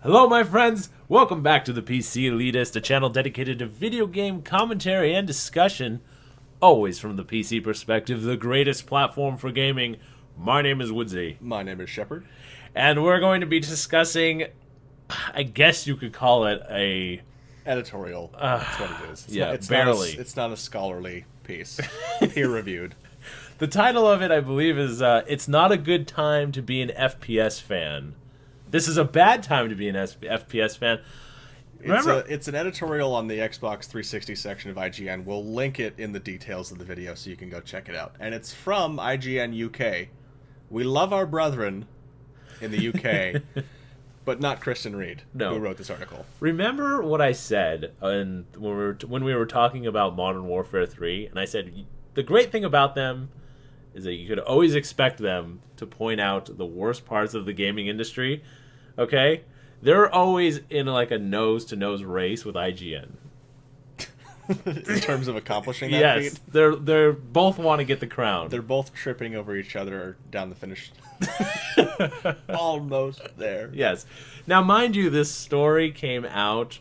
Hello, my friends! Welcome back to the ThePCelitist, a channel dedicated to video game commentary and discussion, always from the PC perspective, the greatest platform for gaming. My name is Woodsy. My name is Shepard. And we're going to be discussing, I guess you could call it a... Editorial. That's what it is. Barely. It's not a scholarly piece. Peer-reviewed. The title of it, I believe, is It's Not a Good Time to Be an FPS Fan. This is a bad time to be an FPS fan. Remember, it's an editorial on the Xbox 360 section of IGN. We'll link it in the details of the video so you can go check it out. And it's from IGN UK. We love our brethren in the UK, but not Kristen Reed, who wrote this article. Remember what I said when we were talking about Modern Warfare 3, and I said the great thing about them is that you could always expect them to point out the worst parts of the gaming industry. Okay? They're always in like a nose-to-nose race with IGN. In terms of accomplishing that feat? Yes, they're both want to get the crown. They're both tripping over each other down the finish. Almost there. Yes. Now, mind you, this story came out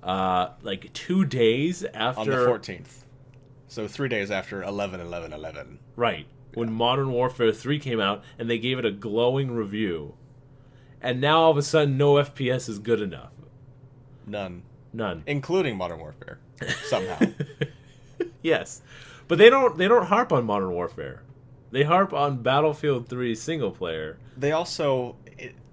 like 2 days after... On the 14th. So 3 days after 11/11/11. Right. When Modern Warfare 3 came out, and they gave it a glowing review. And now, all of a sudden, no FPS is good enough. None. Including Modern Warfare. Somehow. Yes. But they don't harp on Modern Warfare. They harp on Battlefield 3 single player. They also...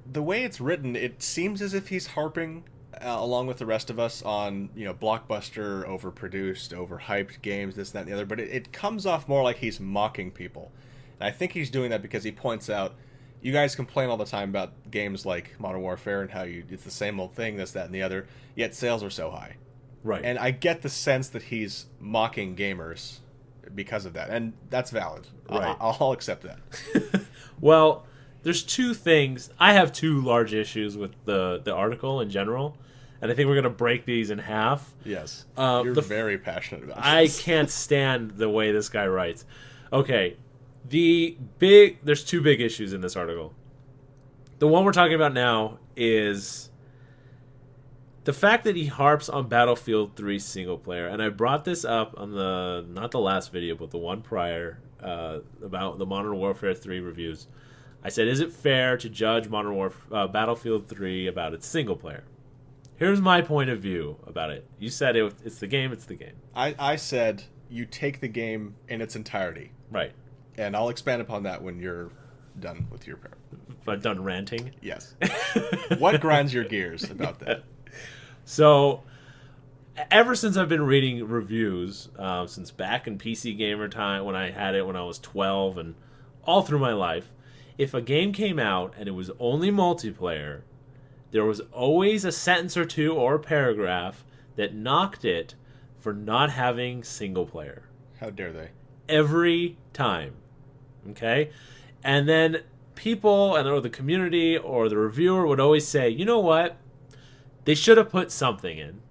the way it's written, it seems as if he's harping... along with the rest of us on, blockbuster, overproduced, overhyped games, this, that, and the other, but it comes off more like he's mocking people. And I think he's doing that because he points out, you guys complain all the time about games like Modern Warfare and how it's the same old thing, this, that, and the other, yet sales are so high. Right. And I get the sense that he's mocking gamers because of that, and that's valid. Right. I'll accept that. Well, there's two things. I have two large issues with the article in general. And I think we're going to break these in half. Yes. You're very passionate about this. I can't stand the way this guy writes. Okay. There's two big issues in this article. The one we're talking about now is the fact that he harps on Battlefield 3 single player. And I brought this up on not the last video, but the one prior, about the Modern Warfare 3 reviews. I said, is it fair to judge Battlefield 3 about its single player? Here's my point of view about it. You said it's the game, it's the game. I said you take the game in its entirety. Right. And I'll expand upon that when you're done with your part. But done ranting? Yes. What grinds your gears about that? So, ever since I've been reading reviews, since back in PC Gamer time, when I had it when I was 12, and all through my life, if a game came out and it was only multiplayer, there was always a sentence or two or a paragraph that knocked it for not having single player. How dare they? Every time. Okay? And then people, or the community, or the reviewer would always say, you know what? They should have put something in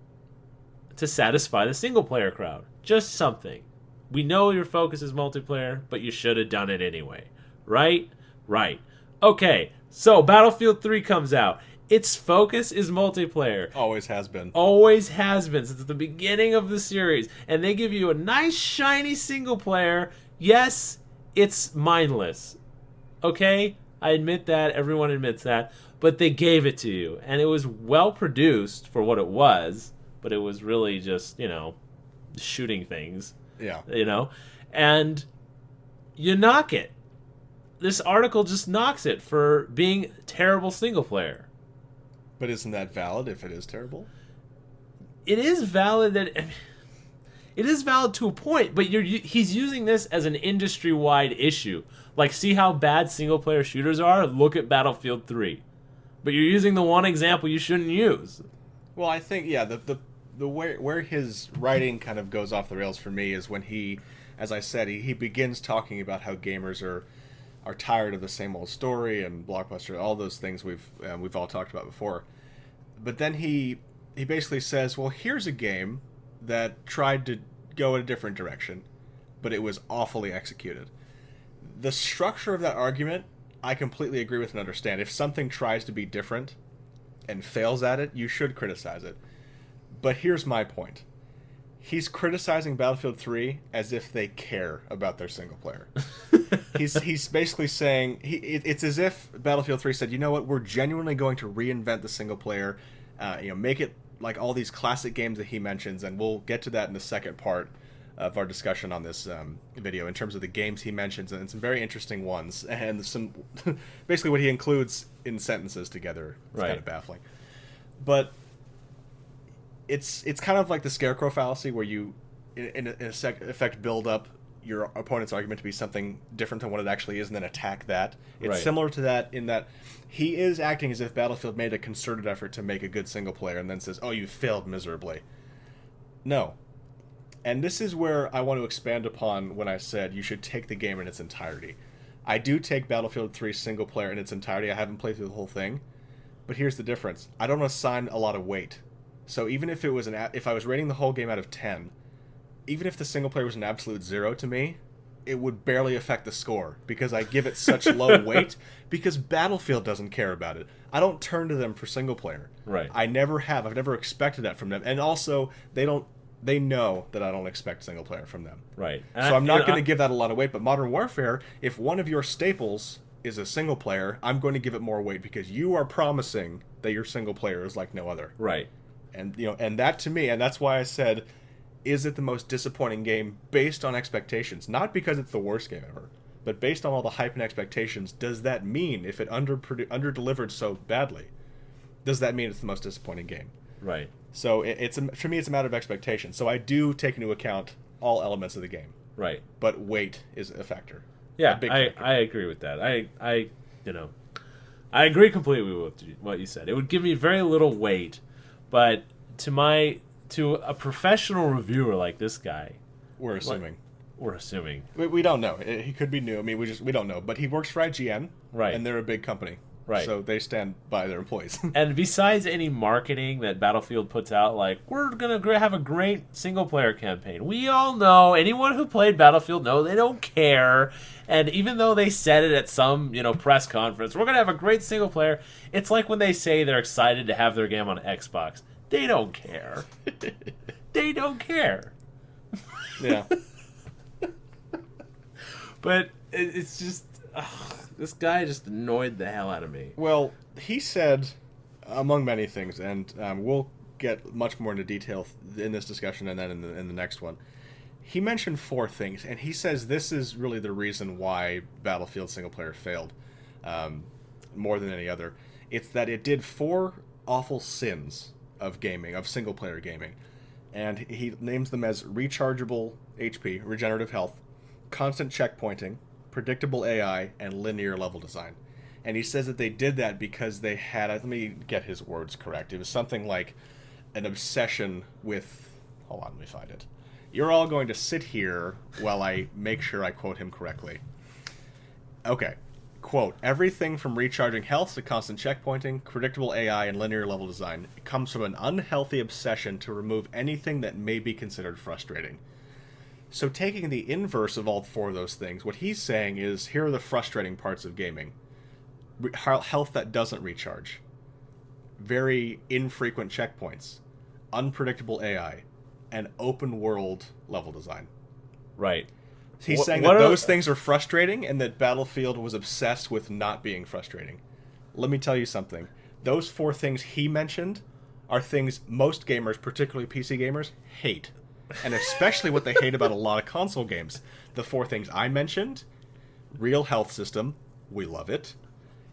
to satisfy the single player crowd. Just something. We know your focus is multiplayer, but you should have done it anyway. Right? Right. Okay, so Battlefield 3 comes out. Its focus is multiplayer. Always has been. Always has been since the beginning of the series. And they give you a nice, shiny single player. Yes, it's mindless. Okay? I admit that. Everyone admits that. But they gave it to you. And it was well produced for what it was. But it was really just, shooting things. Yeah. And you knock it. This article just knocks it for being terrible single player. But isn't that valid if it is terrible? It is valid it is valid to a point, but he's using this as an industry-wide issue. Like, see how bad single-player shooters are? Look at Battlefield 3. But you're using the one example you shouldn't use. Well, I think, yeah, the where his writing kind of goes off the rails for me is when he, as I said, he begins talking about how gamers are tired of the same old story and blockbuster, all those things we've all talked about before. But then he basically says, well, here's a game that tried to go in a different direction, but it was awfully executed. The structure of that argument, I completely agree with and understand. If something tries to be different, and fails at it, you should criticize it. But here's my point. He's criticizing Battlefield 3 as if they care about their single player. He's basically saying it's as if Battlefield 3 said, you know what, we're genuinely going to reinvent the single player, make it like all these classic games that he mentions, and we'll get to that in the second part of our discussion on this video in terms of the games he mentions, and some very interesting ones, and some basically what he includes in sentences together. It's kind of baffling, but it's kind of like the scarecrow fallacy, where you in effect build up your opponent's argument to be something different than what it actually is, and then attack that. It's similar to that in that he is acting as if Battlefield made a concerted effort to make a good single player, and then says, "Oh, you failed miserably." No. And this is where I want to expand upon when I said you should take the game in its entirety. I do take Battlefield 3 single player in its entirety. I haven't played through the whole thing, but here's the difference. I don't assign a lot of weight. So even if it was if I was rating the whole game out of 10, even if the single player was an absolute 0 to me, it would barely affect the score, because I give it such low weight, because Battlefield doesn't care about it. I don't turn to them for single player. Right. I never have. I've never expected that from them. And also, they know that I don't expect single player from them. Right. So I'm not going to give that a lot of weight. But Modern Warfare, if one of your staples is a single player, I'm going to give it more weight, because you are promising that your single player is like no other. Right. And and that to me, and that's why I said, is it the most disappointing game based on expectations? Not because it's the worst game ever, but based on all the hype and expectations. Does that mean, if it under-delivered so badly, does that mean it's the most disappointing game? Right. So for me, it's a matter of expectation. So I do take into account all elements of the game. Right. But weight is a factor. Yeah, I agree with that. I agree completely with what you said. It would give me very little weight, but to a professional reviewer like this guy, we're assuming. We don't know. He could be new. I mean, we don't know. But he works for IGN, right? And they're a big company. Right. So they stand by their employees. And besides any marketing that Battlefield puts out, like, we're going to have a great single-player campaign. We all know, anyone who played Battlefield know they don't care. And even though they said it at some, press conference, we're going to have a great single-player, it's like when they say they're excited to have their game on Xbox. They don't care. They don't care. Yeah. But it's just... this guy just annoyed the hell out of me. Well, he said, among many things, and we'll get much more into detail in this discussion and then in the next one. He mentioned 4 things, and he says this is really the reason why Battlefield single player failed, more than any other. It's that it did 4 awful sins of gaming, of single player gaming, and he names them as rechargeable HP, regenerative health, constant checkpointing, predictable AI, and linear level design. And he says that they did that because they had, let me get his words correct, it was something like an obsession with, hold on, let me find it. You're all going to sit here while I make sure I quote him correctly. Okay, quote, everything from recharging health to constant checkpointing, predictable AI, and linear level design comes from an unhealthy obsession to remove anything that may be considered frustrating. So taking the inverse of all 4 of those things, what he's saying is, here are the frustrating parts of gaming. Health that doesn't recharge. Very infrequent checkpoints. Unpredictable AI. And open world level design. Right. He's saying that those things are frustrating, and that Battlefield was obsessed with not being frustrating. Let me tell you something. Those 4 things he mentioned are things most gamers, particularly PC gamers, hate. And especially what they hate about a lot of console games. The 4 things I mentioned: real health system, we love it.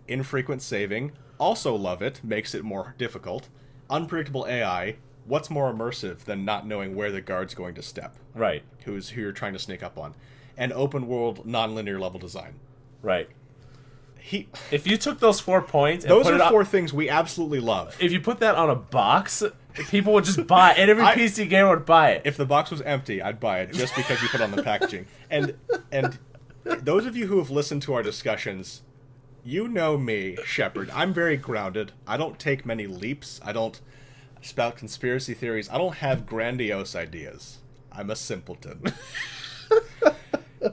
Infrequent saving, also love it, makes it more difficult. Unpredictable AI, what's more immersive than not knowing where the guard's going to step? Right. Who you're trying to sneak up on. And open world, non-linear level design. Right. If you took those 4 points... And those are 4 things we absolutely love. If you put that on a box, people would just buy it. And every PC gamer would buy it. If the box was empty, I'd buy it just because you put on the packaging. And those of you who have listened to our discussions, you know me, Shepard. I'm very grounded. I don't take many leaps. I don't spout conspiracy theories. I don't have grandiose ideas. I'm a simpleton.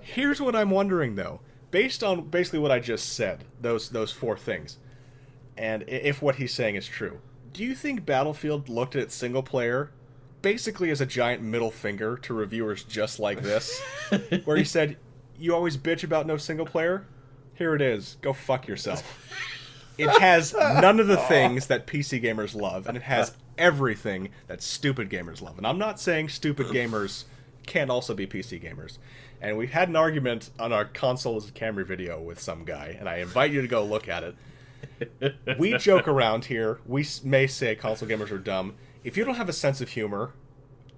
Here's what I'm wondering, though. Based on basically what I just said, those 4 things, and if what he's saying is true, Do you think Battlefield looked at single player basically as a giant middle finger to reviewers just like this? Where he said, you always bitch about no single player? Here it is. Go fuck yourself. It has none of the things that PC gamers love, and it has everything that stupid gamers love. And I'm not saying stupid gamers can't also be PC gamers. And we had an argument on our console as a Camry video with some guy, and I invite you to go look at it. We joke around here. We may say console gamers are dumb. If you don't have a sense of humor,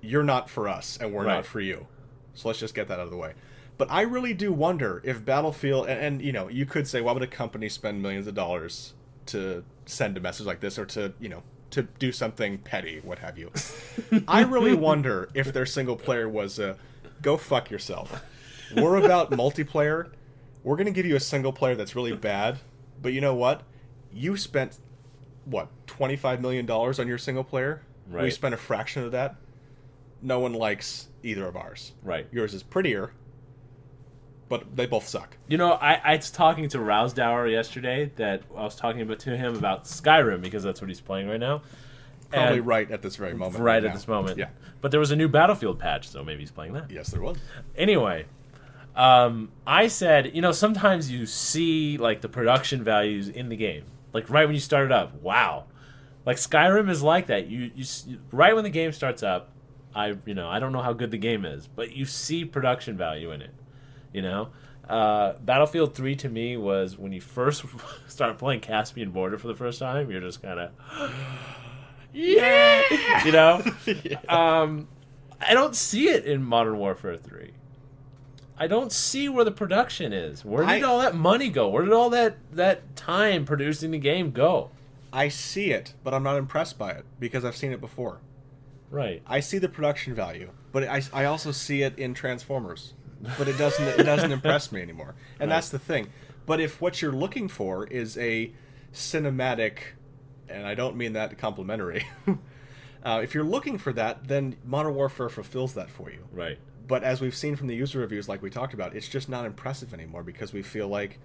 you're not for us, and we're not for you. So let's just get that out of the way. But I really do wonder if Battlefield, and you know, you could say, why would a company spend millions of dollars to send a message like this, or to, you know, to do something petty, what have you. I really wonder if their single player was go fuck yourself. We're about multiplayer. We're going to give you a single player that's really bad, but you know what? You spent, what, $25 million on your single player? Right. We spent a fraction of that. No one likes either of ours. Right. Yours is prettier, but they both suck. You know, I was talking to Rousdower yesterday that I was talking to him about Skyrim because that's what he's playing right now. Probably right at this very moment. Right at this moment. Yeah. But there was a new Battlefield patch, so maybe he's playing that. Yes, there was. Anyway, I said, you know, sometimes you see, like, the production values in the game. Like, right when you start it up. Wow. Like, Skyrim is like that. You right when the game starts up, I don't know how good the game is, but you see production value in it. You know, Battlefield 3 to me was when you first start playing Caspian Border for the first time, you're just kind of, yeah, you know. I don't see it in Modern Warfare 3. I don't see where the production is. Where did all that money go? Where did all that time producing the game go? I see it, but I'm not impressed by it because I've seen it before. Right. I see the production value, but I also see it in Transformers. But it doesn't impress me anymore. And that's the thing. But if what you're looking for is a cinematic, and I don't mean that complimentary, if you're looking for that, then Modern Warfare fulfills that for you. Right. But as we've seen from the user reviews like we talked about, it's just not impressive anymore because we feel like,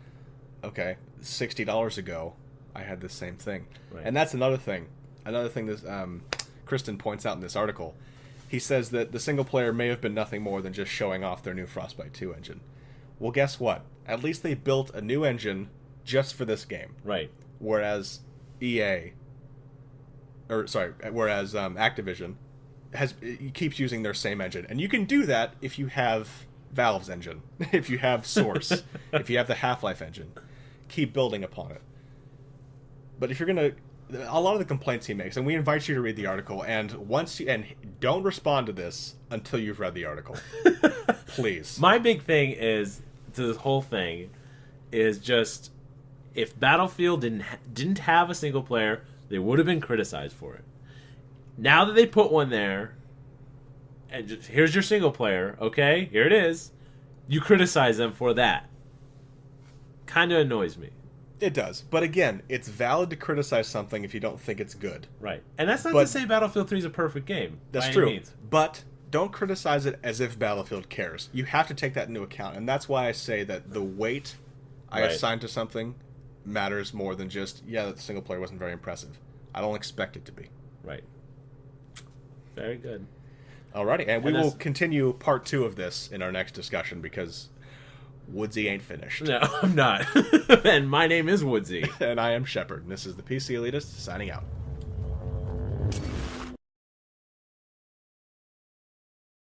okay, $60 ago, I had the same thing. Right. And that's another thing. Another thing that Kristen points out in this article. He says that the single player may have been nothing more than just showing off their new Frostbite 2 engine. Well, guess what? At least they built a new engine just for this game. Right. Whereas Activision keeps using their same engine. And you can do that if you have Valve's engine, if you have Source, if you have the Half-Life engine. Keep building upon it. But if you're going to... A lot of the complaints he makes, and we invite you to read the article, and don't respond to this until you've read the article. Please. My big thing is, to this whole thing, is just, if Battlefield didn't have a single player, they would have been criticized for it. Now that they put one there, and just, here's your single player, okay, here it is, you criticize them for that. Kind of annoys me. It does. But again, it's valid to criticize something if you don't think it's good. Right. And that's not to say Battlefield 3 is a perfect game. That's true. But don't criticize it as if Battlefield cares. You have to take that into account. And that's why I say that the weight I assign to something matters more than just, the single player wasn't very impressive. I don't expect it to be. Right. Very good. Alrighty. And we will continue part 2 of this in our next discussion because... Woodsy ain't finished. No, I'm not. And my name is Woodsy. And I am Shepard. And this is the PC Elitist signing out.